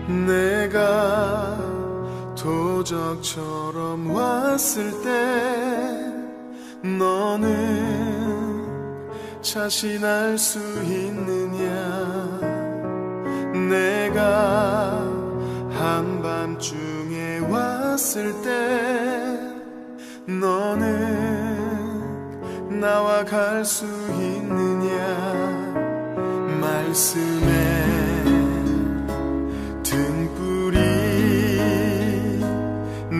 내가 도적처럼 왔을 때 너는 자신할 수 있느냐? 내가 한밤중에 왔을 때 너는 나와 갈 수 있느냐? 말씀에 등불이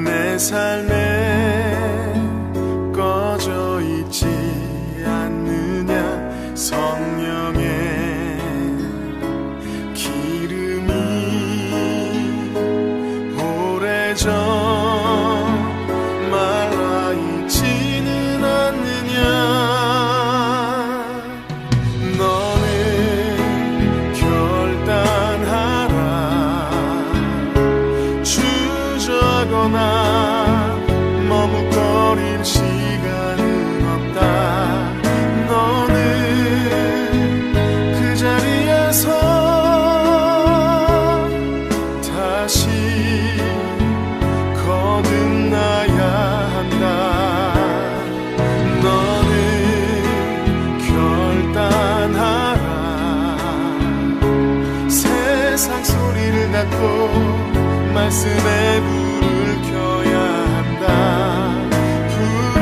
내 삶에 꺼져 있지 않느냐? 성령의 기름이 오래전 말라 있지는 않느냐? 너는 결단하라. 주저거나 머뭇거릴 시간은 없다. 너는 그 자리에서 다시 거듭나야 한다. 너는 결단하라. 세상 소리를 닫고 말씀에 불을 켜야 한다. 불을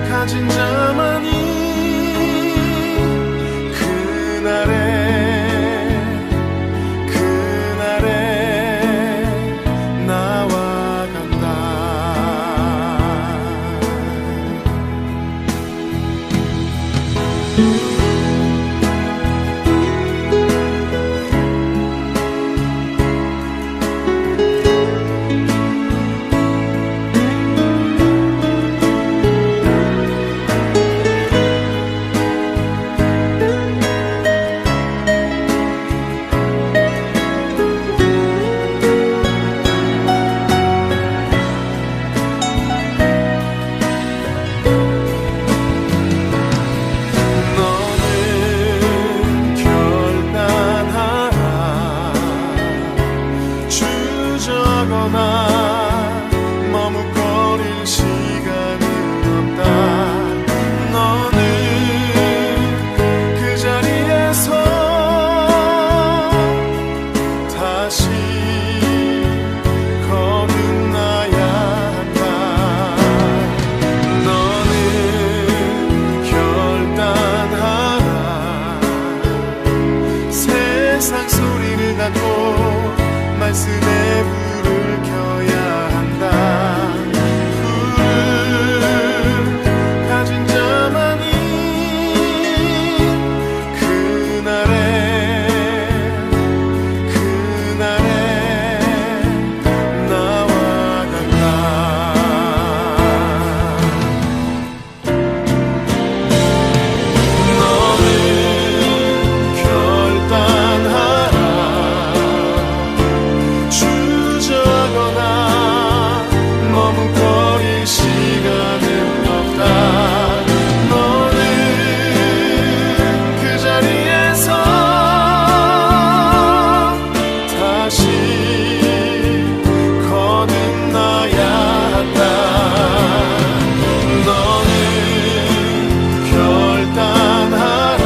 가진 자만이 그날에 나와 간다. 머뭇거릴 시간은 없다. 너는 그 자리에서 다시 거듭나야 한다. 너는 결단하라. 세상 소리를 닫고 말씀에 불을 켜야 한다. 불을 가진 자만이 그날에 나와 간다. 너는 결단하라. 주저거나 머뭇거릴 시간은 없다. 너는 그 자리에서 다시 거듭나야 한다. 너는 결단하라.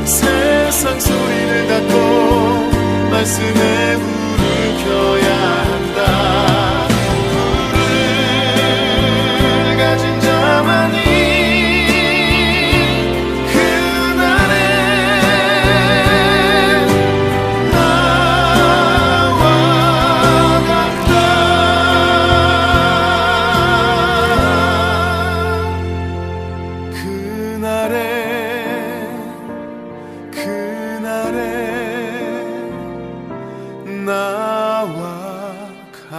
세상 소리를 닫고 말씀에 불을 켜야 한다. 불을 가진 자만이 그날에 나와 간다. 그날에 나와 같아.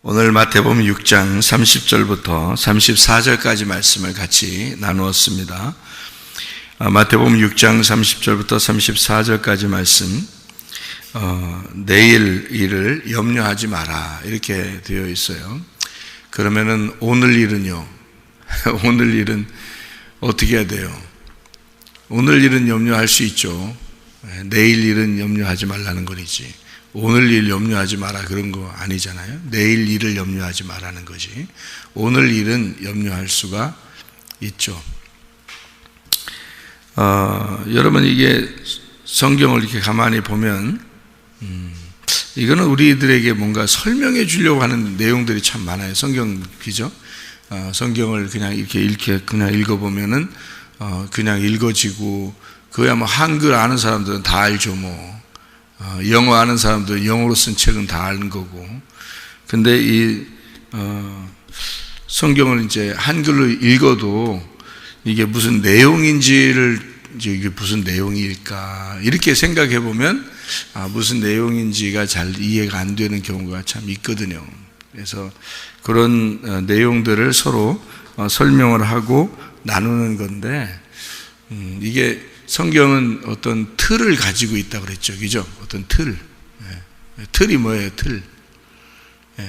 오늘 마태복음 6장 30절부터 34절까지 말씀을 같이 나누었습니다. 마태복음 6장 30절부터 34절까지 말씀 내일 일을 염려하지 마라 이렇게 되어 있어요. 그러면은 오늘 일은요? 오늘 일은 어떻게 해야 돼요? 오늘 일은 염려할 수 있죠. 내일 일은 염려하지 말라는 거지. 오늘 일 염려하지 마라 그런 거 아니잖아요. 내일 일을 염려하지 말라는 거지. 오늘 일은 염려할 수가 있죠. 여러분 이게 성경을 이렇게 가만히 보면 이거는 우리들에게 뭔가 설명해 주려고 하는 내용들이 참 많아요. 성경 그죠? 성경을 그냥 이렇게 그냥 읽어보면은 그냥 읽어지고 그야 뭐 한글 아는 사람들은 다 알죠 뭐. 영어 아는 사람들은 영어로 쓴 책은 다 아는 거고. 근데 이 성경을 이제 한글로 읽어도 이게 무슨 내용인지를 이게 무슨 내용일까 이렇게 생각해 보면 무슨 내용인지가 잘 이해가 안 되는 경우가 참 있거든요. 그래서 그런 내용들을 서로 설명을 하고 나누는 건데 이게 성경은 어떤 틀을 가지고 있다고 그랬죠. 그죠? 어떤 틀. 틀이 뭐예요? 틀.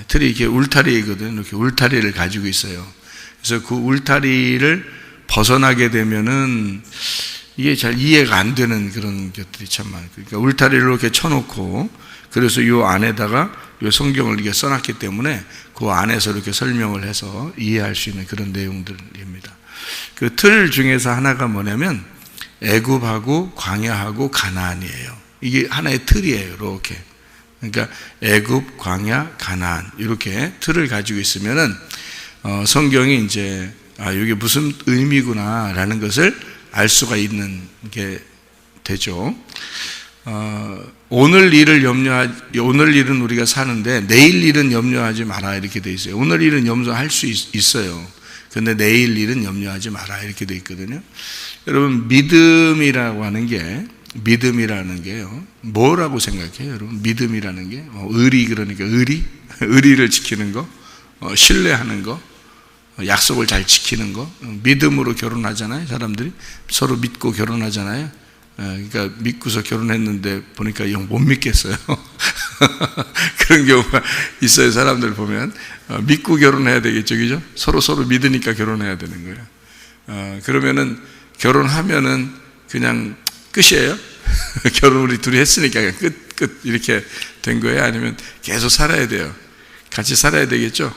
틀이 이렇게 울타리거든요. 이렇게 울타리를 가지고 있어요. 그래서 그 울타리를 벗어나게 되면은 이게 잘 이해가 안 되는 그런 것들이 참 많아요. 그러니까 울타리를 이렇게 쳐놓고 그래서 이 안에다가 이 성경을 이렇게 써놨기 때문에 그 안에서 이렇게 설명을 해서 이해할 수 있는 그런 내용들입니다. 그 틀 중에서 하나가 뭐냐면 애굽하고 광야하고 가나안이에요. 이게 하나의 틀이에요. 이렇게. 그러니까 애굽, 광야, 가나안 이렇게 틀을 가지고 있으면은 성경이 이제 이게 무슨 의미구나라는 것을 알 수가 있는 게 되죠. 오늘 일은 우리가 사는데 내일 일은 염려하지 마라 이렇게 돼 있어요. 오늘 일은 염려할 수 있어요. 근데 내일 일은 염려하지 마라 이렇게 돼 있거든요. 여러분 믿음이라고 하는 게요. 뭐라고 생각해요, 여러분? 믿음이라는 게 의리 그러니까 의리를 지키는 거, 신뢰하는 거, 약속을 잘 지키는 거. 믿음으로 결혼하잖아요. 사람들이 서로 믿고 결혼하잖아요. 그러니까 믿고서 결혼했는데 보니까 영 못 믿겠어요. 그런 경우가 있어요. 사람들 보면 믿고 결혼해야 되겠죠, 그죠? 서로 믿으니까 결혼해야 되는 거예요. 그러면은 결혼하면은 그냥 끝이에요. 결혼 우리 둘이 했으니까 그냥 끝 이렇게 된 거예요? 아니면 계속 살아야 돼요? 같이 살아야 되겠죠?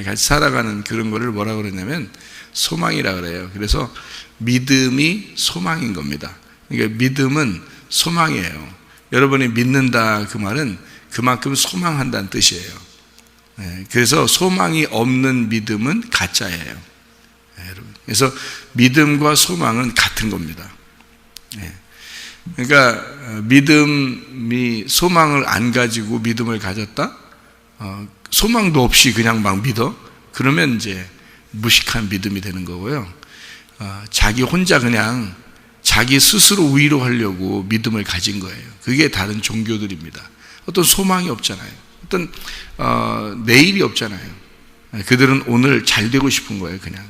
같이 살아가는 그런 거를 뭐라고 그러냐면 소망이라 그래요. 그래서 믿음이 소망인 겁니다. 그러니까 믿음은 소망이에요. 여러분이 믿는다 그 말은 그만큼 소망한다는 뜻이에요. 그래서 소망이 없는 믿음은 가짜예요. 그래서 믿음과 소망은 같은 겁니다. 그러니까 믿음이 소망을 안 가지고 믿음을 가졌다? 소망도 없이 그냥 막 믿어? 그러면 이제 무식한 믿음이 되는 거고요. 자기 혼자 그냥 자기 스스로 위로하려고 믿음을 가진 거예요. 그게 다른 종교들입니다. 어떤 소망이 없잖아요. 어떤 내일이 없잖아요. 그들은 오늘 잘 되고 싶은 거예요. 그냥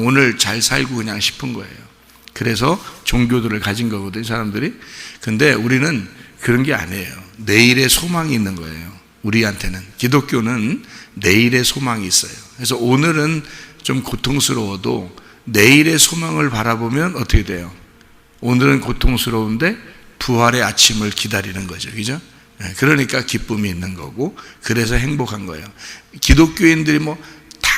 오늘 잘 살고 그냥 싶은 거예요. 그래서 종교들을 가진 거거든요, 사람들이. 근데 우리는 그런 게 아니에요. 내일의 소망이 있는 거예요. 우리한테는. 기독교는 내일의 소망이 있어요. 그래서 오늘은 좀 고통스러워도 내일의 소망을 바라보면 어떻게 돼요? 오늘은 고통스러운데 부활의 아침을 기다리는 거죠. 그죠? 그러니까 기쁨이 있는 거고, 그래서 행복한 거예요. 기독교인들이 뭐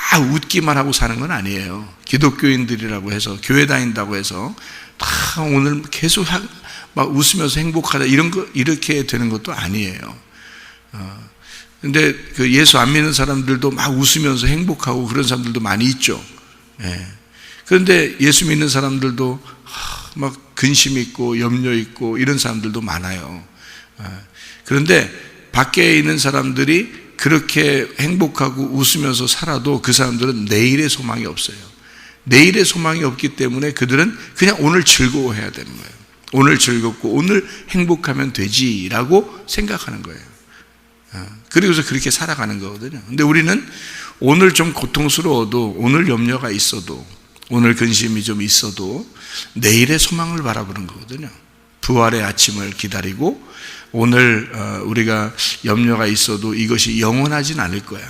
다 웃기만 하고 사는 건 아니에요. 기독교인들이라고 해서, 교회 다닌다고 해서 다 오늘 계속 막 웃으면서 행복하다 이렇게 되는 것도 아니에요. 근데 그 예수 안 믿는 사람들도 막 웃으면서 행복하고 그런 사람들도 많이 있죠. 그런데 예수 믿는 사람들도 막 근심 있고 염려 있고 이런 사람들도 많아요. 그런데 밖에 있는 사람들이 그렇게 행복하고 웃으면서 살아도 그 사람들은 내일의 소망이 없어요. 내일의 소망이 없기 때문에 그들은 그냥 오늘 즐거워해야 되는 거예요. 오늘 즐겁고 오늘 행복하면 되지라고 생각하는 거예요. 그리고서 그렇게 살아가는 거거든요. 근데 우리는 오늘 좀 고통스러워도, 오늘 염려가 있어도, 오늘 근심이 좀 있어도 내일의 소망을 바라보는 거거든요. 부활의 아침을 기다리고 오늘 우리가 염려가 있어도 이것이 영원하진 않을 거야.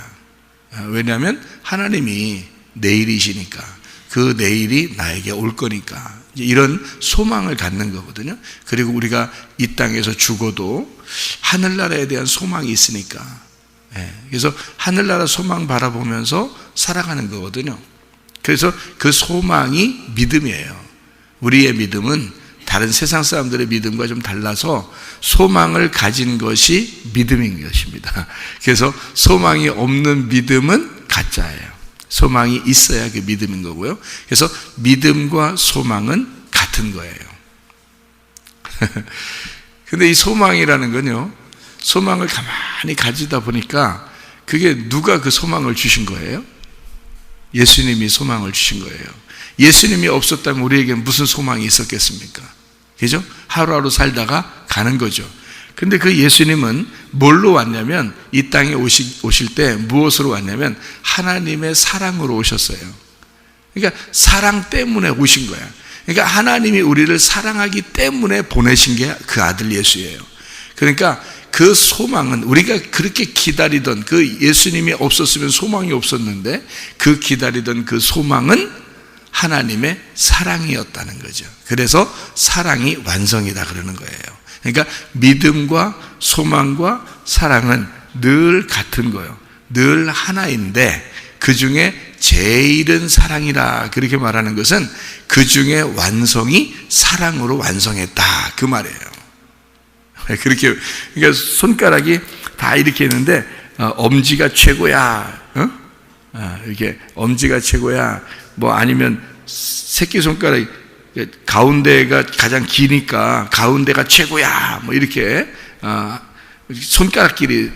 왜냐하면 하나님이 내일이시니까, 그 내일이 나에게 올 거니까, 이런 소망을 갖는 거거든요. 그리고 우리가 이 땅에서 죽어도 하늘나라에 대한 소망이 있으니까, 그래서 하늘나라 소망 바라보면서 살아가는 거거든요. 그래서 그 소망이 믿음이에요. 우리의 믿음은 다른 세상 사람들의 믿음과 좀 달라서 소망을 가진 것이 믿음인 것입니다. 그래서 소망이 없는 믿음은 가짜예요. 소망이 있어야 그 믿음인 거고요. 그래서 믿음과 소망은 같은 거예요. 근데 이 소망이라는 건요, 소망을 가만히 가지다 보니까 그게 누가 그 소망을 주신 거예요? 예수님이 소망을 주신 거예요. 예수님이 없었다면 우리에게 무슨 소망이 있었겠습니까? 그죠? 하루하루 살다가 가는 거죠. 근데 그 예수님은 뭘로 왔냐면, 이 땅에 오실 때 무엇으로 왔냐면 하나님의 사랑으로 오셨어요. 그러니까 사랑 때문에 오신 거야. 그러니까 하나님이 우리를 사랑하기 때문에 보내신 게 그 아들 예수예요. 그러니까 그 소망은, 우리가 그렇게 기다리던 그 예수님이 없었으면 소망이 없었는데, 그 기다리던 그 소망은 하나님의 사랑이었다는 거죠. 그래서 사랑이 완성이다 그러는 거예요. 그러니까 믿음과 소망과 사랑은 늘 같은 거예요. 늘 하나인데 그 중에 제일은 사랑이라 그렇게 말하는 것은 그 중에 완성이 사랑으로 완성했다 그 말이에요. 그렇게, 그러니까 손가락이 다 이렇게 있는데 엄지가 최고야, 이렇게 엄지가 최고야, 뭐 아니면 새끼손가락 가운데가 가장 기니까 가운데가 최고야, 뭐 이렇게 손가락끼리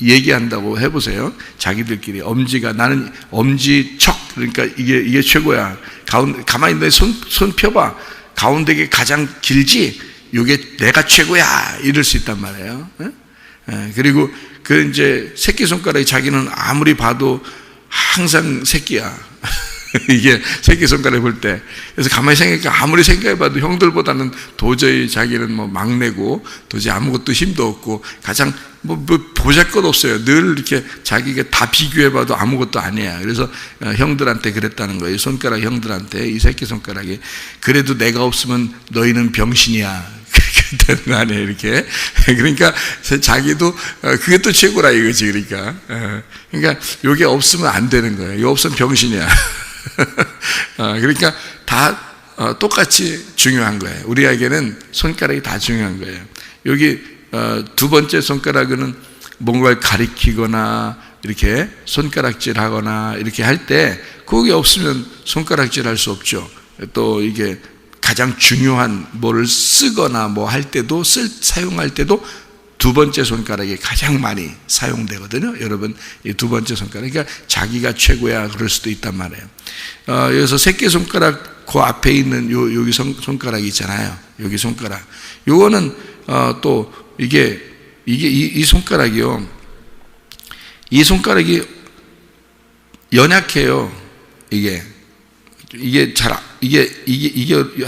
얘기한다고 해보세요. 자기들끼리 엄지가, 나는 엄지척, 그러니까 이게 최고야. 가만히 있는데 손 펴봐. 가운데가 가장 길지? 이게 내가 최고야. 이럴 수 있단 말이에요. 그리고 그 이제 새끼손가락이 자기는 아무리 봐도 항상 새끼야. 이게 새끼손가락 볼 때. 그래서 가만히 생각해보니까 아무리 생각해봐도 형들보다는 도저히 자기는 뭐 막내고 도저히 아무것도 힘도 없고 가장 뭐 보잘것 없어요. 늘 이렇게 자기가 다 비교해봐도 아무것도 아니야. 그래서 형들한테 그랬다는 거예요. 손가락 형들한테, 이 새끼손가락이. 그래도 내가 없으면 너희는 병신이야. 그렇게 되는 거 아니에요, 이렇게. 그러니까 자기도 그게 또 최고라 이거지. 그러니까 요게 없으면 안 되는 거예요. 이거 없으면 병신이야. 그러니까 다 똑같이 중요한 거예요. 우리에게는 손가락이 다 중요한 거예요. 여기 두 번째 손가락은 뭔가를 가리키거나 이렇게 손가락질 하거나 이렇게 할 때 그게 없으면 손가락질 할 수 없죠. 또 이게 가장 중요한 뭐를 쓰거나 뭐 할 때도, 사용할 때도 두 번째 손가락이 가장 많이 사용되거든요. 여러분, 이 두 번째 손가락. 그러니까 자기가 최고야 그럴 수도 있단 말이에요. 여기서 새끼손가락 그 앞에 있는 여기 손가락이 있잖아요. 여기 손가락. 요거는 또 이 손가락이요. 이 손가락이 연약해요. 이게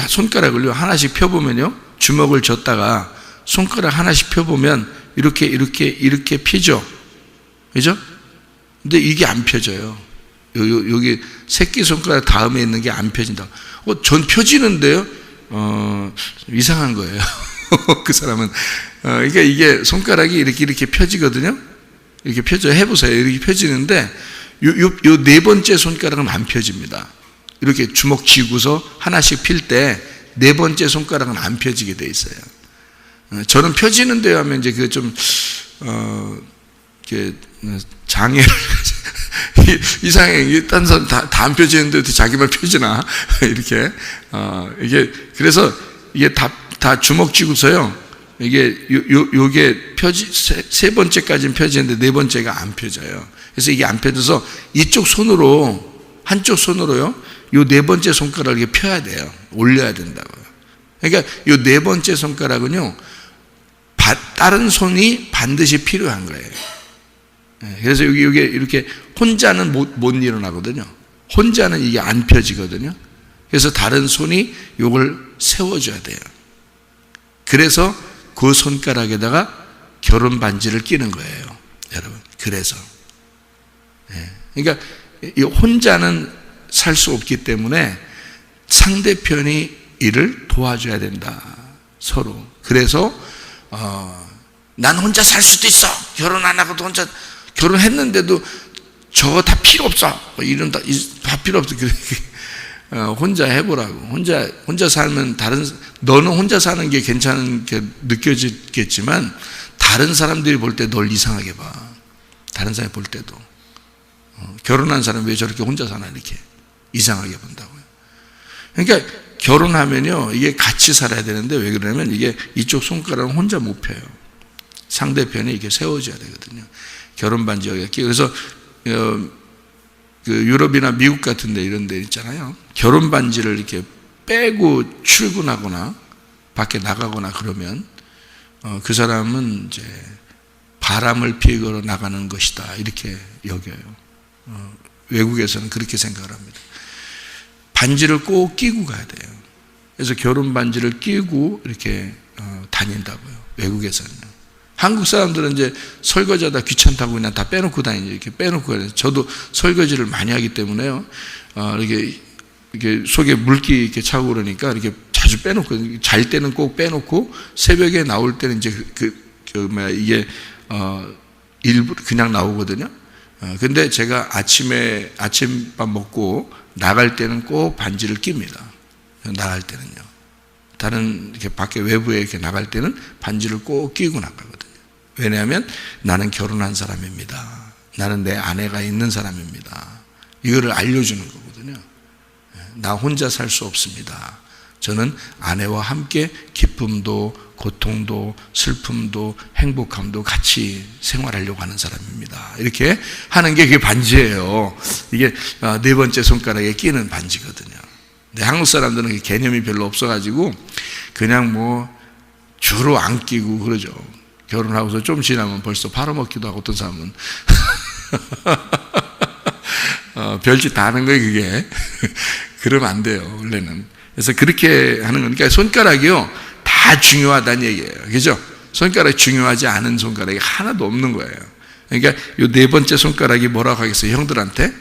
손가락을요 하나씩 펴보면요, 주먹을 쥐었다가 손가락 하나씩 펴보면 이렇게 펴죠, 그죠? 근데 이게 안 펴져요. 여기 새끼손가락 다음에 있는 게 안 펴진다. 전 펴지는데요? 이상한 거예요. 그 사람은. 그러니까 이게 손가락이 이렇게 펴지거든요. 이렇게 펴져. 해보세요. 이렇게 펴지는데 요 네 번째 손가락은 안 펴집니다. 이렇게 주먹 쥐고서 하나씩 필 때 네 번째 손가락은 안 펴지게 돼 있어요. 저는 펴지는데요 하면 이제 그 좀 이렇게 장애를 이상해. 딴 사람 다 안 펴지는데 자기만 펴지나 이렇게 이게 그래서 이게 다 주먹 쥐고서요. 이게 요게 세 번째까지는 펴지는데 네 번째가 안 펴져요. 그래서 이게 안 펴져서 한쪽 손으로요. 요 네 번째 손가락을 이렇게 펴야 돼요. 올려야 된다고요. 그러니까 요 네 번째 손가락은요, 다른 손이 반드시 필요한 거예요. 그래서 이게 이렇게 혼자는 못 일어나거든요. 혼자는 이게 안 펴지거든요. 그래서 다른 손이 요걸 세워줘야 돼요. 그래서 그 손가락에다가 결혼 반지를 끼는 거예요, 여러분. 그래서 그러니까 혼자는 살 수 없기 때문에 상대편이 이를 도와줘야 된다, 서로. 그래서 난 혼자 살 수도 있어, 결혼 안 하고도 혼자, 결혼했는데도 저거 다 필요 없어, 이런 다 필요 없어. 혼자 해보라고. 혼자 살면 너는 혼자 사는 게 괜찮은 게 느껴지겠지만 다른 사람들이 볼 때 널 이상하게 봐. 다른 사람이 볼 때도 결혼한 사람 왜 저렇게 혼자 사나 이렇게 이상하게 본다고요. 그러니까 결혼하면요, 이게 같이 살아야 되는데 왜 그러냐면 이게 이쪽 손가락은 혼자 못 펴요. 상대편이 이렇게 세워줘야 되거든요. 결혼 반지가 끼고. 그래서 그 유럽이나 미국 같은 데 이런 데 있잖아요. 결혼 반지를 이렇게 빼고 출근하거나 밖에 나가거나 그러면 그 사람은 이제 바람을 피우러 나가는 것이다, 이렇게 여겨요. 외국에서는 그렇게 생각을 합니다. 반지를 꼭 끼고 가야 돼요. 그래서 결혼 반지를 끼고 이렇게 다닌다고요, 외국에서는요. 한국 사람들은 이제 설거지하다 귀찮다고 그냥 다 빼놓고 다니죠. 이렇게 빼놓고 가요. 저도 설거지를 많이 하기 때문에요. 이렇게 속에 물기 이렇게 차고 그러니까 이렇게 자주 빼놓고, 잘 때는 꼭 빼놓고 새벽에 나올 때는 이제 이게 일부 그냥 나오거든요. 근데 제가 아침밥 먹고 나갈 때는 꼭 반지를 낍니다. 나갈 때는요. 다른 이렇게 밖에 외부에 이렇게 나갈 때는 반지를 꼭 끼고 나가거든요. 왜냐하면 나는 결혼한 사람입니다. 나는 내 아내가 있는 사람입니다. 이거를 알려주는 거거든요. 나 혼자 살 수 없습니다. 저는 아내와 함께 기쁨도 고통도 슬픔도 행복함도 같이 생활하려고 하는 사람입니다. 이렇게 하는 게 그게 반지예요. 이게 네 번째 손가락에 끼는 반지거든요. 근데 한국 사람들은 개념이 별로 없어가지고 그냥 뭐 주로 안 끼고 그러죠. 결혼하고서 좀 지나면 벌써 팔아먹기도 하고, 어떤 사람은 별짓 다 하는 거예요, 그게. 그러면 안 돼요, 원래는. 그래서 그렇게 하는 거니까 손가락이요, 다 중요하다는 얘기예요. 그죠? 손가락이 중요하지 않은 손가락이 하나도 없는 거예요. 그러니까 이 네 번째 손가락이 뭐라고 하겠어요, 형들한테?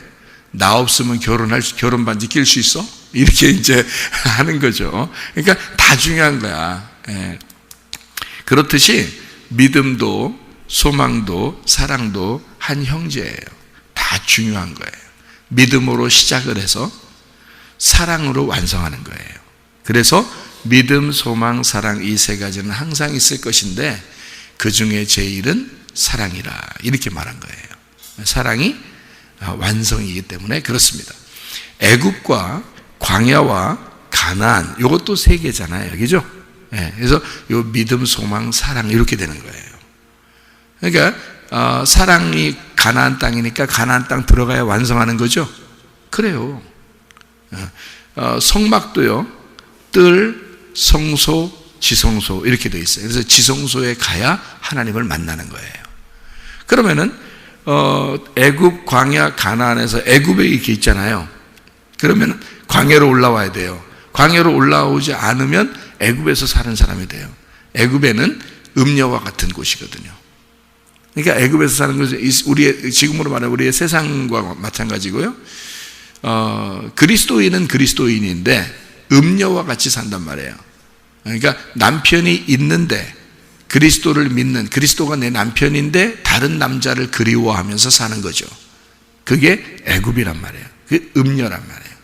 나 없으면 결혼 반지 낄 수 있어? 이렇게 이제 하는 거죠. 그러니까 다 중요한 거야. 예. 그렇듯이 믿음도 소망도 사랑도 한 형제예요. 다 중요한 거예요. 믿음으로 시작을 해서 사랑으로 완성하는 거예요. 그래서 믿음, 소망, 사랑, 이 세 가지는 항상 있을 것인데 그 중에 제일은 사랑이라, 이렇게 말한 거예요. 사랑이 완성이기 때문에 그렇습니다. 애굽과 광야와 가나안, 이것도 세 개잖아요, 그죠? 네, 그래서 요 믿음, 소망, 사랑 이렇게 되는 거예요. 그러니까 사랑이 가나안 땅이니까 가나안 땅 들어가야 완성하는 거죠. 그래요. 성막도요, 뜰, 성소, 지성소 이렇게 되어 있어요. 그래서 지성소에 가야 하나님을 만나는 거예요. 그러면은 애굽, 광야, 가나안에서 애굽에 이렇게 있잖아요. 그러면 광야로 올라와야 돼요. 광야로 올라오지 않으면 애굽에서 사는 사람이 돼요. 애굽에는 음녀와 같은 곳이거든요. 그러니까 애굽에서 사는 것은 우리의, 지금으로 말하면 우리의 세상과 마찬가지고요. 그리스도인은 그리스도인인데 음녀와 같이 산단 말이에요. 그러니까 남편이 있는데 그리스도를 믿는, 그리스도가 내 남편인데 다른 남자를 그리워하면서 사는 거죠. 그게 애굽이란 말이에요. 그게 음녀란 말이에요.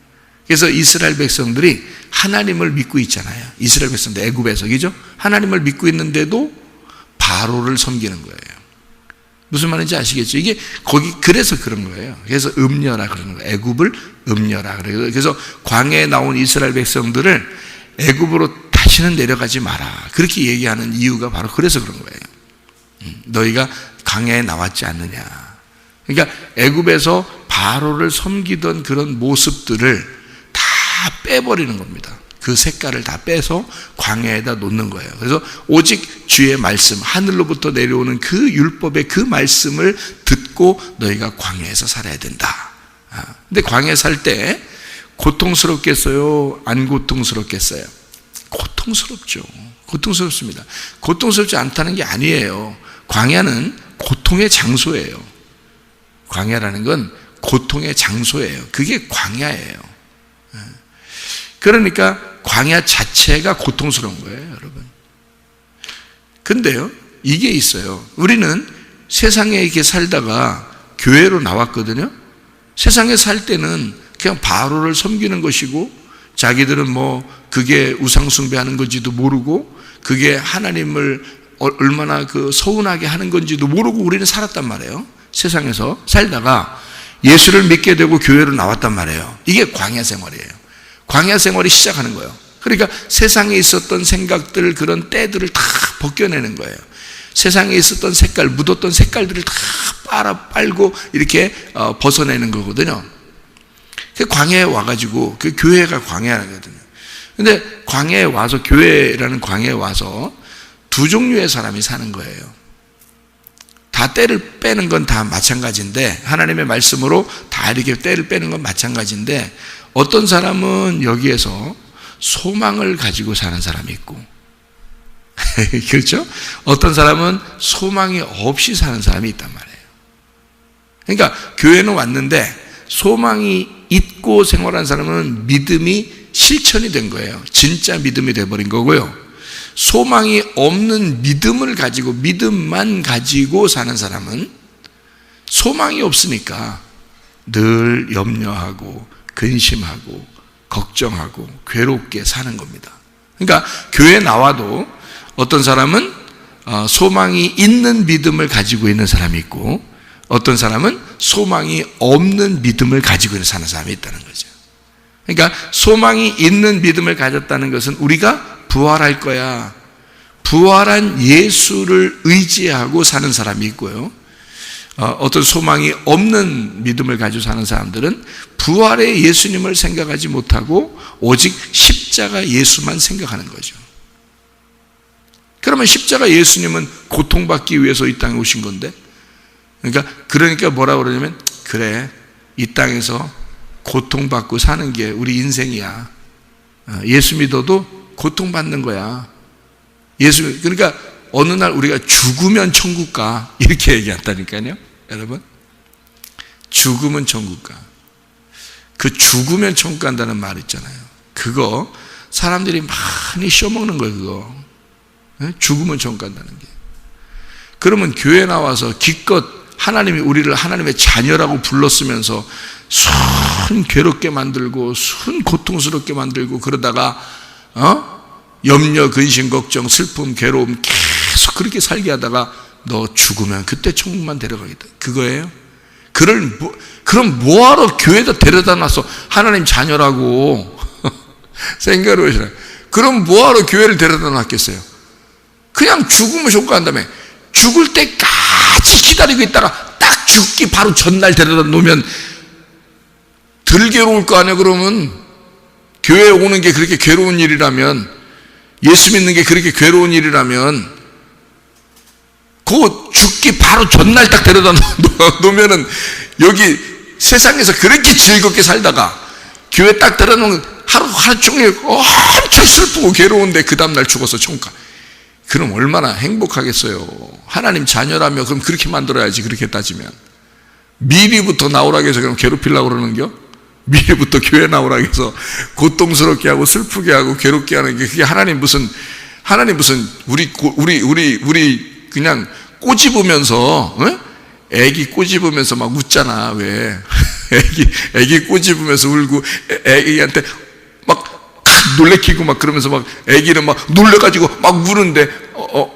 그래서 이스라엘 백성들이 하나님을 믿고 있잖아요. 이스라엘 백성들 애굽에서, 그죠? 하나님을 믿고 있는데도 바로를 섬기는 거예요. 무슨 말인지 아시겠죠? 이게 그래서 그런 거예요. 그래서 음녀라 그러는 거예요. 애굽을 음녀라 그래요. 그래서 광야에 나온 이스라엘 백성들을 애굽으로 다시는 내려가지 마라, 그렇게 얘기하는 이유가 바로 그래서 그런 거예요. 너희가 광야에 나왔지 않느냐. 그러니까 애굽에서 바로를 섬기던 그런 모습들을 다 빼버리는 겁니다. 그 색깔을 다 빼서 광야에다 놓는 거예요. 그래서 오직 주의 말씀, 하늘로부터 내려오는 그 율법의 그 말씀을 듣고 너희가 광야에서 살아야 된다. 근데 광야에 살 때 고통스럽겠어요? 안 고통스럽겠어요? 고통스럽죠. 고통스럽습니다. 고통스럽지 않다는 게 아니에요. 광야는 고통의 장소예요. 광야라는 건 고통의 장소예요. 그게 광야예요. 그러니까 광야 자체가 고통스러운 거예요, 여러분. 근데요, 이게 있어요. 우리는 세상에 이렇게 살다가 교회로 나왔거든요. 세상에 살 때는 그냥 바로를 섬기는 것이고, 자기들은 뭐 그게 우상숭배하는 건지도 모르고, 그게 하나님을 얼마나 그 서운하게 하는 건지도 모르고 우리는 살았단 말이에요. 세상에서 살다가 예수를 믿게 되고 교회로 나왔단 말이에요. 이게 광야 생활이에요. 광야 생활이 시작하는 거예요. 그러니까 세상에 있었던 생각들, 그런 때들을 다 벗겨내는 거예요. 세상에 있었던 색깔, 묻었던 색깔들을 다 빨고 이렇게 벗어내는 거거든요. 그 광야에 와가지고, 그 교회가 광야거든요. 근데 광야에 와서, 교회라는 광야에 와서 두 종류의 사람이 사는 거예요. 다 때를 빼는 건 다 마찬가지인데, 하나님의 말씀으로 다 이렇게 때를 빼는 건 마찬가지인데, 어떤 사람은 여기에서 소망을 가지고 사는 사람이 있고, 그렇죠? 어떤 사람은 소망이 없이 사는 사람이 있단 말이에요. 그러니까 교회는 왔는데 소망이 있고 생활한 사람은 믿음이 실천이 된 거예요. 진짜 믿음이 돼버린 거고요. 소망이 없는 믿음을 가지고, 믿음만 가지고 사는 사람은 소망이 없으니까 늘 염려하고 근심하고 걱정하고 괴롭게 사는 겁니다. 그러니까 교회에 나와도 어떤 사람은 소망이 있는 믿음을 가지고 있는 사람이 있고, 어떤 사람은 소망이 없는 믿음을 가지고 사는 사람이 있다는 거죠. 그러니까 소망이 있는 믿음을 가졌다는 것은 우리가 부활할 거야, 부활한 예수를 의지하고 사는 사람이 있고요. 어떤 소망이 없는 믿음을 가지고 사는 사람들은 부활의 예수님을 생각하지 못하고 오직 십자가 예수만 생각하는 거죠. 그러면 십자가 예수님은 고통받기 위해서 이 땅에 오신 건데, 그러니까 뭐라고 그러냐면, 그래, 이 땅에서 고통받고 사는 게 우리 인생이야. 예수 믿어도 고통받는 거야. 그러니까 어느 날 우리가 죽으면 천국 가, 이렇게 얘기한다니까요. 여러분, 죽으면 천국 가. 그 죽으면 천국 간다는 말 있잖아요. 그거 사람들이 많이 씌워먹는 거예요. 그거 죽으면 천국 간다는 게. 그러면 교회 나와서 기껏 하나님이 우리를 하나님의 자녀라고 불렀으면서 순 괴롭게 만들고 순 고통스럽게 만들고, 그러다가 염려, 근심, 걱정, 슬픔, 괴로움 계속 그렇게 살게 하다가 너 죽으면 그때 천국만 데려가겠다, 그거예요? 그럼 뭐하러 교회에다 데려다 놨어? 하나님 자녀라고 생각을 하시라. 그럼 뭐하러 교회를 데려다 놨겠어요? 그냥 죽으면 천국 간다며. 죽을 때까지 기다리고 있다가 딱 죽기 바로 전날 데려다 놓으면 덜 괴로울 거 아니야. 그러면 교회에 오는 게 그렇게 괴로운 일이라면, 예수 믿는 게 그렇게 괴로운 일이라면, 그 죽기 바로 전날 딱 데려다 놓으면은, 여기 세상에서 그렇게 즐겁게 살다가 교회 딱 데려다 놓으면 하루 종일 엄청 슬프고 괴로운데 그 다음날 죽어서 천국 가. 그럼 얼마나 행복하겠어요. 하나님 자녀라며 그럼 그렇게 만들어야지. 그렇게 따지면 미리부터 나오라고 해서 그럼 괴롭히려고 그러는겨? 미리부터 교회 나오라고 해서 고통스럽게 하고 슬프게 하고 괴롭게 하는 게, 그게 하나님 무슨 우리 그냥 꼬집으면서, 애기 꼬집으면서 막 웃잖아. 왜 애기 꼬집으면서 울고 애기한테 막 놀래키고 막 그러면서 막 애기는 막 놀래가지고 막 우는데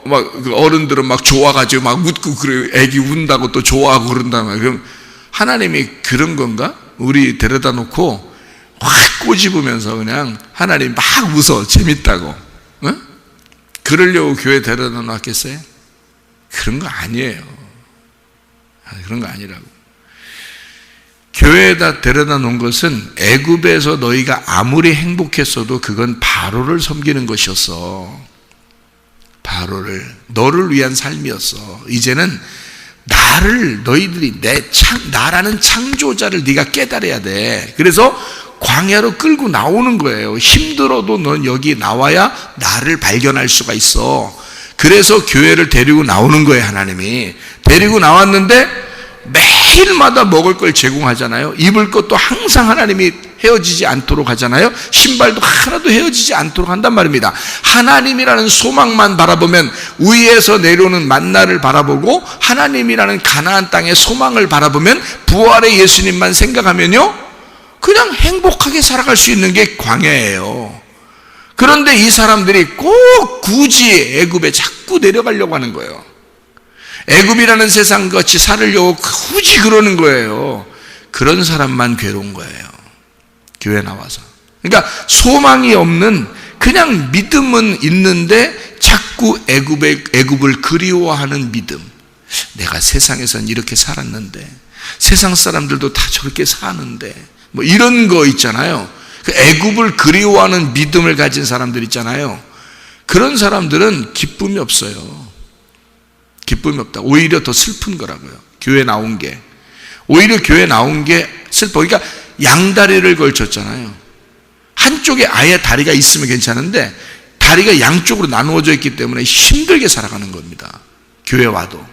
막 어른들은 막 좋아가지고 막 웃고, 그래 애기 운다고 또 좋아하고 그런다 말이야. 그럼 하나님이 그런 건가? 우리 데려다 놓고 확 꼬집으면서 그냥 하나님 막 웃어, 재밌다고. 그러려고 교회 데려다 놨겠어요? 그런 거 아니에요. 그런 거 아니라고. 교회에다 데려다 놓은 것은 애굽에서 너희가 아무리 행복했어도 그건 바로를 섬기는 것이었어. 바로를, 너를 위한 삶이었어. 이제는 너희들이 나라는 창조자를 네가 깨달아야 돼. 그래서 광야로 끌고 나오는 거예요. 힘들어도 넌 여기 나와야 나를 발견할 수가 있어. 그래서 교회를 데리고 나오는 거예요. 하나님이 데리고 나왔는데 매일마다 먹을 걸 제공하잖아요. 입을 것도 항상 하나님이 헤어지지 않도록 하잖아요. 신발도 하나도 헤어지지 않도록 한단 말입니다. 하나님이라는 소망만 바라보면, 위에서 내려오는 만나를 바라보고 하나님이라는 가나안 땅의 소망을 바라보면, 부활의 예수님만 생각하면요, 그냥 행복하게 살아갈 수 있는 게 광야예요. 그런데 이 사람들이 꼭 굳이 애굽에 자꾸 내려가려고 하는 거예요. 애굽이라는 세상 같이 살으려고 굳이 그러는 거예요. 그런 사람만 괴로운 거예요. 교회 나와서. 그러니까 소망이 없는, 그냥 믿음은 있는데 자꾸 애굽을 그리워하는 믿음. 내가 세상에선 이렇게 살았는데, 세상 사람들도 다 저렇게 사는데, 뭐 이런 거 있잖아요. 그 애굽을 그리워하는 믿음을 가진 사람들 있잖아요. 그런 사람들은 기쁨이 없어요. 기쁨이 없다. 오히려 더 슬픈 거라고요. 교회 나온 게. 오히려 교회 나온 게 슬퍼. 그러니까 양다리를 걸쳤잖아요. 한쪽에 아예 다리가 있으면 괜찮은데 다리가 양쪽으로 나누어져 있기 때문에 힘들게 살아가는 겁니다. 교회 와도.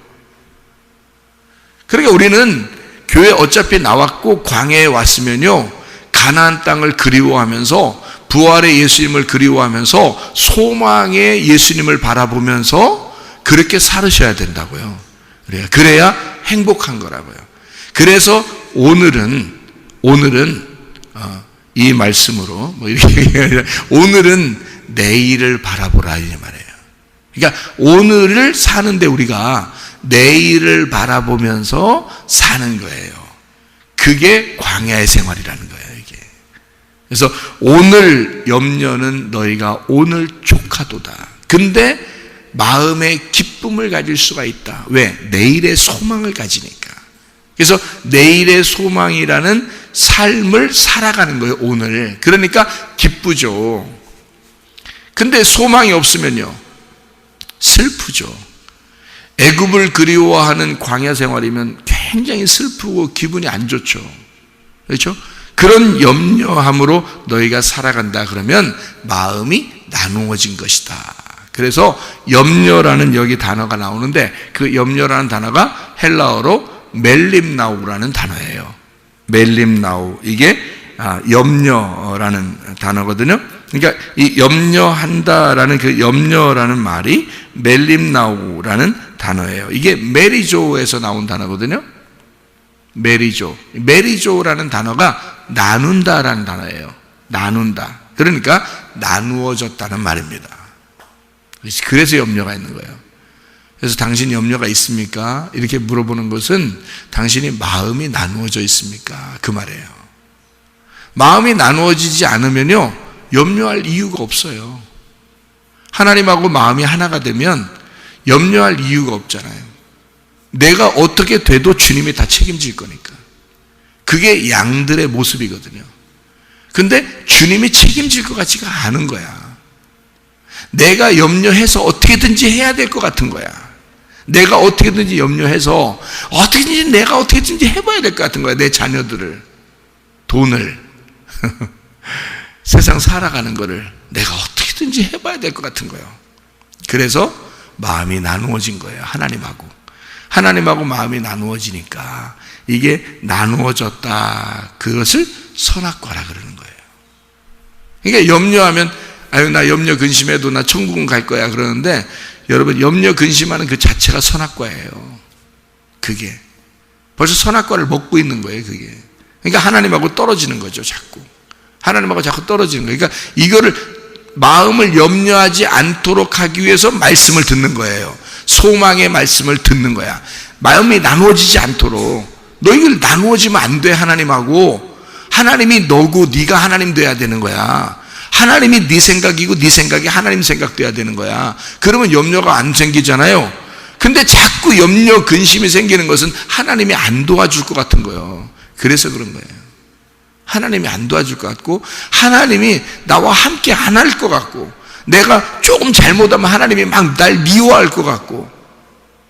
그러니까 우리는 교회 어차피 나왔고 광야에 왔으면요, 가나안 땅을 그리워하면서, 부활의 예수님을 그리워하면서, 소망의 예수님을 바라보면서 그렇게 살으셔야 된다고요. 그래야 행복한 거라고요. 그래서 오늘은 이 말씀으로 뭐 이렇게 얘기하면, 오늘은 내일을 바라보라 이 말이에요. 그러니까 오늘을 사는데 우리가 내일을 바라보면서 사는 거예요. 그게 광야의 생활이라는 거예요, 이게. 그래서 오늘 염려는 너희가 오늘 족하도다. 근데 마음의 기쁨을 가질 수가 있다. 왜? 내일의 소망을 가지니까. 그래서 내일의 소망이라는 삶을 살아가는 거예요, 오늘. 그러니까 기쁘죠. 근데 소망이 없으면요, 슬프죠. 애굽을 그리워하는 광야 생활이면 굉장히 슬프고 기분이 안 좋죠. 그렇죠? 그런 염려함으로 너희가 살아간다 그러면 마음이 나누어진 것이다. 그래서 염려라는 여기 단어가 나오는데, 그 염려라는 단어가 헬라어로 멜림나우라는 단어예요. 멜림나우. 이게 염려라는 단어거든요. 그러니까 이 염려한다라는 그 염려라는 말이 멜림나우라는 단어예요. 이게 메리조에서 나온 단어거든요. 메리조라는 단어가 나눈다라는 단어예요. 나눈다. 그러니까 나누어졌다는 말입니다. 그래서 염려가 있는 거예요. 그래서 당신 염려가 있습니까? 이렇게 물어보는 것은 당신이 마음이 나누어져 있습니까? 그 말이에요. 마음이 나누어지지 않으면요, 염려할 이유가 없어요. 하나님하고 마음이 하나가 되면 염려할 이유가 없잖아요. 내가 어떻게 돼도 주님이 다 책임질 거니까. 그게 양들의 모습이거든요. 근데 주님이 책임질 것 같지가 않은 거야. 내가 염려해서 어떻게든지 해야 될 것 같은 거야. 내가 어떻게든지 염려해서 내가 어떻게든지 해봐야 될 것 같은 거야. 내 자녀들을, 돈을, 세상 살아가는 거를 내가 어떻게든지 해봐야 될 것 같은 거예요. 그래서 마음이 나누어진 거예요. 하나님하고 마음이 나누어지니까 이게 나누어졌다. 그것을 선악과라 그러는 거예요. 그러니까 염려하면, 아유, 나 염려 근심해도 나 천국은 갈 거야 그러는데, 여러분, 염려 근심하는 그 자체가 선악과예요. 그게 벌써 선악과를 먹고 있는 거예요. 그게. 그러니까 하나님하고 떨어지는 거죠. 하나님하고 자꾸 떨어지는 거예요. 그러니까 이거를, 마음을 염려하지 않도록 하기 위해서 말씀을 듣는 거예요. 소망의 말씀을 듣는 거야. 마음이 나누어지지 않도록. 너 이걸 나누어지면 안 돼. 하나님이 너고 네가 하나님 돼야 되는 거야. 하나님이 네 생각이고 네 생각이 하나님 생각 돼야 되는 거야. 그러면 염려가 안 생기잖아요. 근데 자꾸 염려 근심이 생기는 것은 하나님이 안 도와줄 것 같은 거예요. 그래서 그런 거예요. 하나님이 안 도와줄 것 같고, 하나님이 나와 함께 안 할 것 같고, 내가 조금 잘못하면 하나님이 막 날 미워할 것 같고,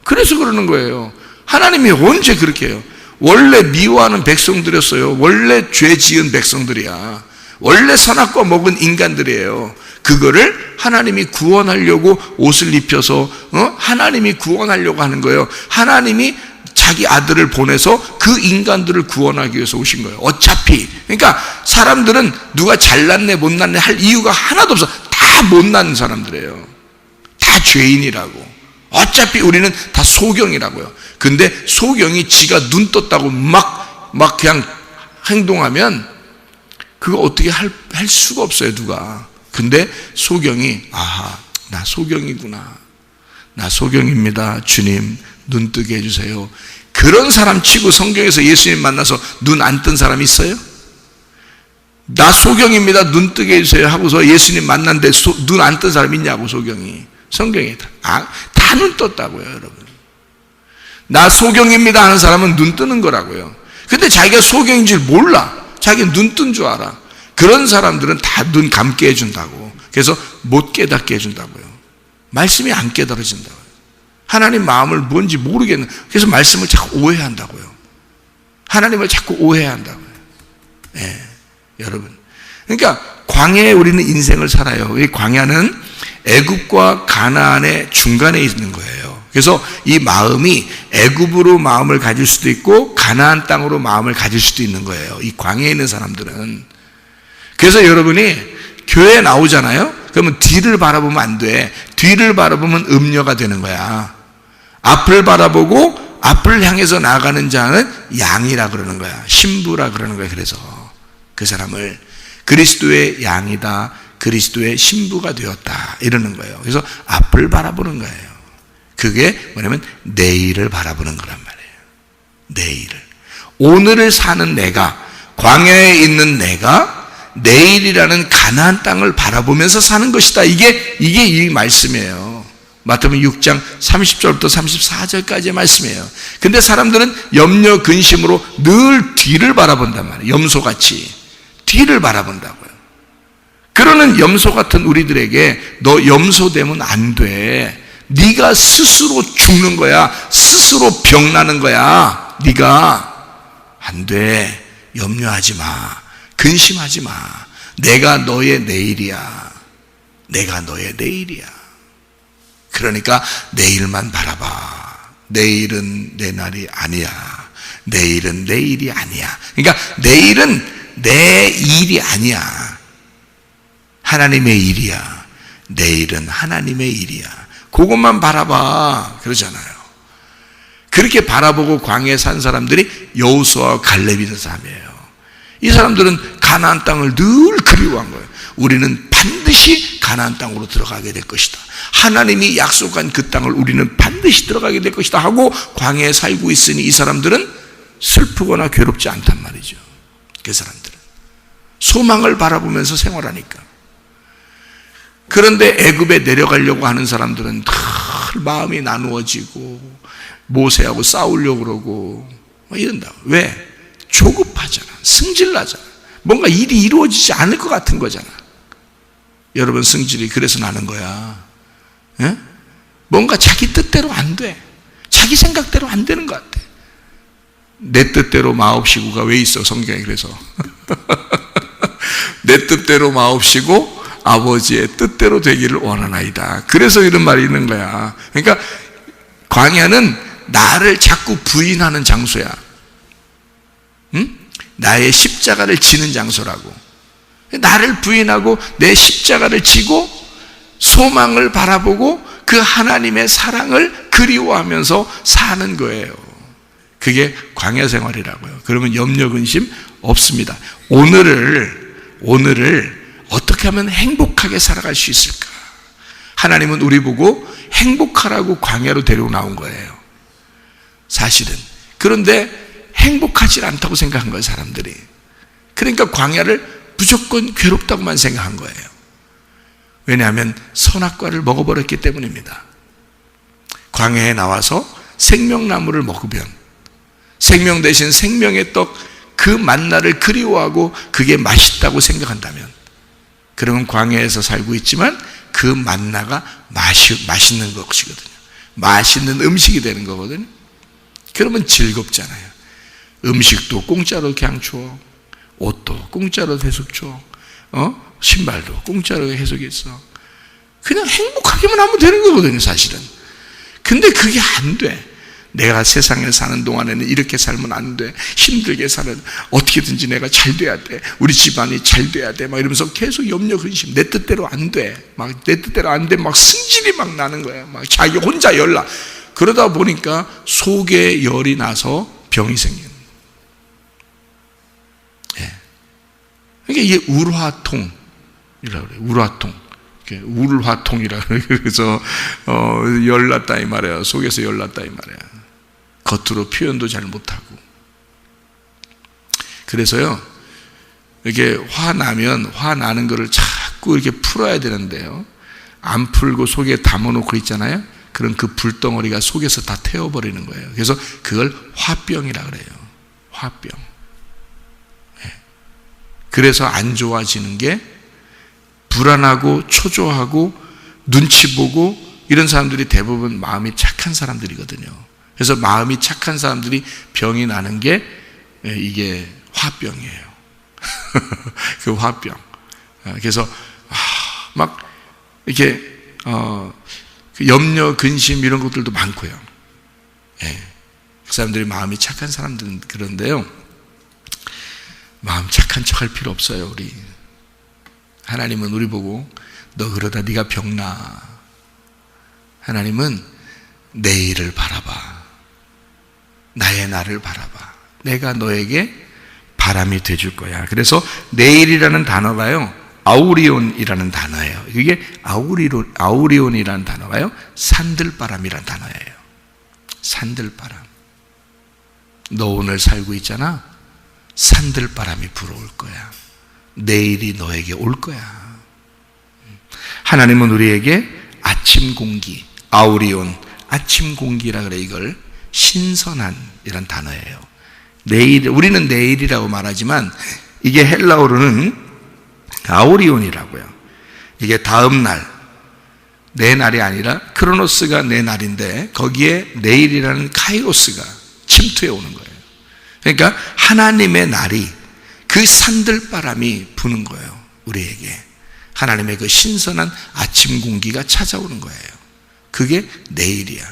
그래서 그러는 거예요. 하나님이 언제 그렇게 해요? 원래 미워하는 백성들이었어요. 원래 죄 지은 백성들이야. 원래 선악과 먹은 인간들이에요. 그거를 하나님이 구원하려고 옷을 입혀서 하나님이 구원하려고 하는 거예요. 하나님이 자기 아들을 보내서 그 인간들을 구원하기 위해서 오신 거예요. 어차피. 그러니까 사람들은 누가 잘났네 못났네 할 이유가 하나도 없어. 다 못난 사람들이에요. 다 죄인이라고. 어차피 우리는 다 소경이라고요. 근데 소경이 지가 눈 떴다고 막 그냥 행동하면 그거 어떻게 할 수가 없어요, 누가. 근데 소경이, 아하, 나 소경이구나. 나 소경입니다. 주님, 눈 뜨게 해주세요. 그런 사람 치고 성경에서 예수님 만나서 눈 안 뜬 사람 있어요? 나 소경입니다. 눈 뜨게 해주세요. 하고서 예수님 만났는데 눈 안 뜬 사람 있냐고, 소경이. 성경에 다 눈 떴다고요, 여러분. 나 소경입니다 하는 사람은 눈 뜨는 거라고요. 근데 자기가 소경인 줄 몰라. 자기는 눈 뜬 줄 알아. 그런 사람들은 다 눈 감게 해준다고. 그래서 못 깨닫게 해준다고요. 말씀이 안 깨달아진다고요. 하나님 마음을 뭔지 모르겠는. 그래서 말씀을 자꾸 오해한다고요. 하나님을 자꾸 오해한다고요. 예, 여러분. 그러니까 광야에 우리는 인생을 살아요. 이 광야는 애굽과 가나안의 중간에 있는 거예요. 그래서 이 마음이 애굽으로 마음을 가질 수도 있고 가나안 땅으로 마음을 가질 수도 있는 거예요. 이 광야에 있는 사람들은. 그래서 여러분이 교회에 나오잖아요. 그러면 뒤를 바라보면 안 돼. 뒤를 바라보면 음녀가 되는 거야. 앞을 바라보고 앞을 향해서 나가는 자는 양이라 그러는 거야. 신부라 그러는 거야. 그래서 그 사람을 그리스도의 양이다, 그리스도의 신부가 되었다 이러는 거예요. 그래서 앞을 바라보는 거예요. 그게 뭐냐면 내일을 바라보는 거란 말이에요. 내일을. 오늘을 사는 내가, 광야에 있는 내가 내일이라는 가나안 땅을 바라보면서 사는 것이다. 이게 이 말씀이에요. 마태복음 6장 30절부터 34절까지의 말씀이에요. 근데 사람들은 염려 근심으로 늘 뒤를 바라본단 말이에요. 염소같이 뒤를 바라본다고요. 그러는 염소 같은 우리들에게 너 염소 되면 안 돼. 네가 스스로 죽는 거야. 스스로 병나는 거야. 네가 안 돼. 염려하지 마. 근심하지 마. 내가 너의 내일이야. 내가 너의 내일이야. 그러니까 내일만 바라봐. 내일은 내 날이 아니야. 내일은 내 일이 아니야. 그러니까 내일은 내 일이 아니야. 하나님의 일이야. 내일은 하나님의 일이야. 그것만 바라봐. 그러잖아요. 그렇게 바라보고 광야에 산 사람들이 여호수아와 갈렙이라는 사람이에요. 이 사람들은 가나안 땅을 늘 그리워한 거예요. 우리는 반드시 가나안 땅으로 들어가게 될 것이다. 하나님이 약속한 그 땅을 우리는 반드시 들어가게 될 것이다 하고 광야에 살고 있으니 이 사람들은 슬프거나 괴롭지 않단 말이죠. 그 사람들은 소망을 바라보면서 생활하니까. 그런데 애굽에 내려가려고 하는 사람들은 늘 마음이 나누어지고 모세하고 싸우려고 그러고 이런다. 왜? 조급하잖아. 승질나잖아. 뭔가 일이 이루어지지 않을 것 같은 거잖아. 여러분, 승질이 그래서 나는 거야. 예? 뭔가 자기 뜻대로 안 돼. 자기 생각대로 안 되는 것 같아. 내 뜻대로 마옵시고가 왜 있어, 성경에. 그래서 내 뜻대로 마옵시고 아버지의 뜻대로 되기를 원하나이다. 그래서 이런 말이 있는 거야. 그러니까 광야는 나를 자꾸 부인하는 장소야. 응? 나의 십자가를 지는 장소라고. 나를 부인하고 내 십자가를 지고 소망을 바라보고 그 하나님의 사랑을 그리워하면서 사는 거예요. 그게 광야 생활이라고요. 그러면 염려 근심 없습니다. 오늘을 어떻게 하면 행복하게 살아갈 수 있을까? 하나님은 우리 보고 행복하라고 광야로 데리고 나온 거예요. 사실은. 그런데 행복하지 않다고 생각한 거예요, 사람들이. 그러니까 광야를 무조건 괴롭다고만 생각한 거예요. 왜냐하면 선악과를 먹어버렸기 때문입니다. 광야에 나와서 생명나무를 먹으면 생명 대신 생명의 떡, 그 만나를 그리워하고 그게 맛있다고 생각한다면, 그러면 광야에서 살고 있지만 그 만나가 맛있는 것이거든요. 맛있는 음식이 되는 거거든요. 그러면 즐겁잖아요. 음식도 공짜로 그냥 줘. 옷도 공짜로 계속 줘. 신발도 공짜로 계속 있어. 그냥 행복하게만 하면 되는 거거든요, 사실은. 근데 그게 안 돼. 내가 세상에 사는 동안에는 이렇게 살면 안 돼. 힘들게 살아. 어떻게든지 내가 잘 돼야 돼. 우리 집안이 잘 돼야 돼. 막 이러면서 계속 염려, 근심. 내 뜻대로 안 돼. 막 내 뜻대로 안 돼. 막 승질이 막 나는 거야. 막 자기 혼자 열나. 그러다 보니까 속에 열이 나서 병이 생기는. 예. 이게 우울화통이라고 그래요. 우울화통. 우울화통이라 그래서 열났다 이 말이에요. 속에서 열났다 이 말이에요. 겉으로 표현도 잘 못하고. 그래서요, 이렇게 화나면 화나는 거를 자꾸 이렇게 풀어야 되는데요, 안 풀고 속에 담아놓고 있잖아요. 그럼 그 불덩어리가 속에서 다 태워버리는 거예요. 그래서 그걸 화병이라 그래요. 화병. 그래서 안 좋아지는 게 불안하고 초조하고 눈치 보고 이런 사람들이 대부분 마음이 착한 사람들이거든요. 그래서 마음이 착한 사람들이 병이 나는 게 이게 화병이에요. 그 화병. 그래서 막 이렇게 염려, 근심 이런 것들도 많고요. 그 사람들이 마음이 착한 사람들은 그런데요, 마음 착한 척 할 필요 없어요. 우리 하나님은 우리 보고 너 그러다 네가 병나. 하나님은 내일을 바라봐. 나의 날을 바라봐. 내가 너에게 바람이 돼줄 거야. 그래서 내일이라는 단어가요, 아우리온이라는 단어예요. 이게 아우리온이라는 단어가요, 산들바람이라는 단어예요. 산들바람. 너 오늘 살고 있잖아. 산들바람이 불어올 거야. 내일이 너에게 올 거야. 하나님은 우리에게 아침 공기, 아우리온, 아침 공기라 그래. 이걸 신선한 이란 단어예요. 내일, 우리는 내일이라고 말하지만 이게 헬라어로는 아우리온이라고요. 이게 다음 날, 내 날이 아니라 크로노스가 내 날인데 거기에 내일이라는 카이로스가 침투해 오는 거예요. 그러니까 하나님의 날이, 그 산들바람이 부는 거예요. 우리에게 하나님의 그 신선한 아침 공기가 찾아오는 거예요. 그게 내일이야.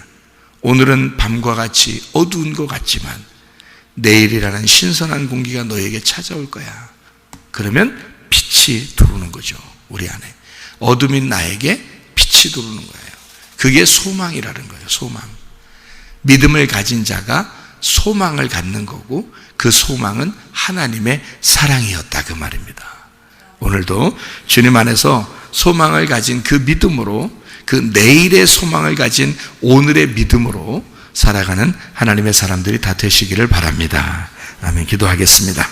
오늘은 밤과 같이 어두운 것 같지만 내일이라는 신선한 공기가 너에게 찾아올 거야. 그러면 빛이 들어오는 거죠. 우리 안에 어둠인 나에게 빛이 들어오는 거예요. 그게 소망이라는 거예요. 소망. 믿음을 가진 자가 소망을 갖는 거고, 그 소망은 하나님의 사랑이었다 그 말입니다. 오늘도 주님 안에서 소망을 가진 그 믿음으로, 그 내일의 소망을 가진 오늘의 믿음으로 살아가는 하나님의 사람들이 다 되시기를 바랍니다. 아멘. 기도하겠습니다.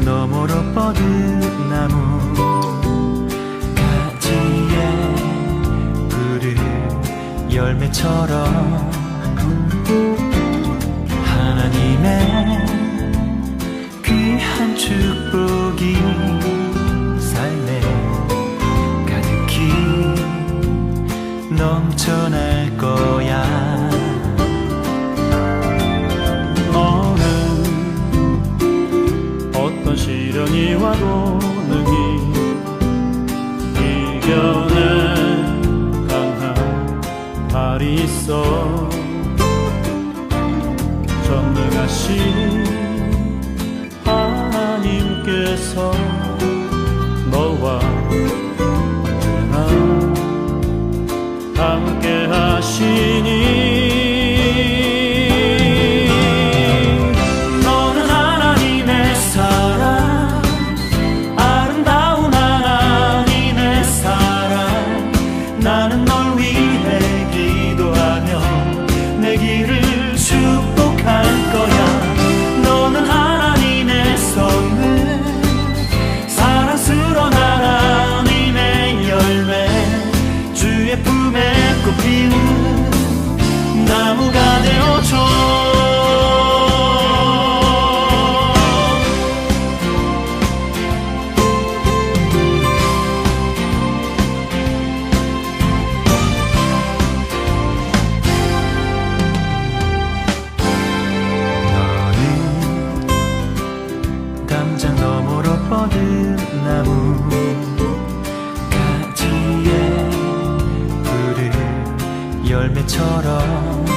너머로 뻗은 나무 가지에 푸른 열매처럼 하나님의 귀한 축복이 삶에 가득히 넘쳐날 거야. 시련이 와도 능히 이겨낼 강한 발이 있어. 전능하신 하나님께서 너와 언제나 함께 하시니 사랑스러운 나라 그때처럼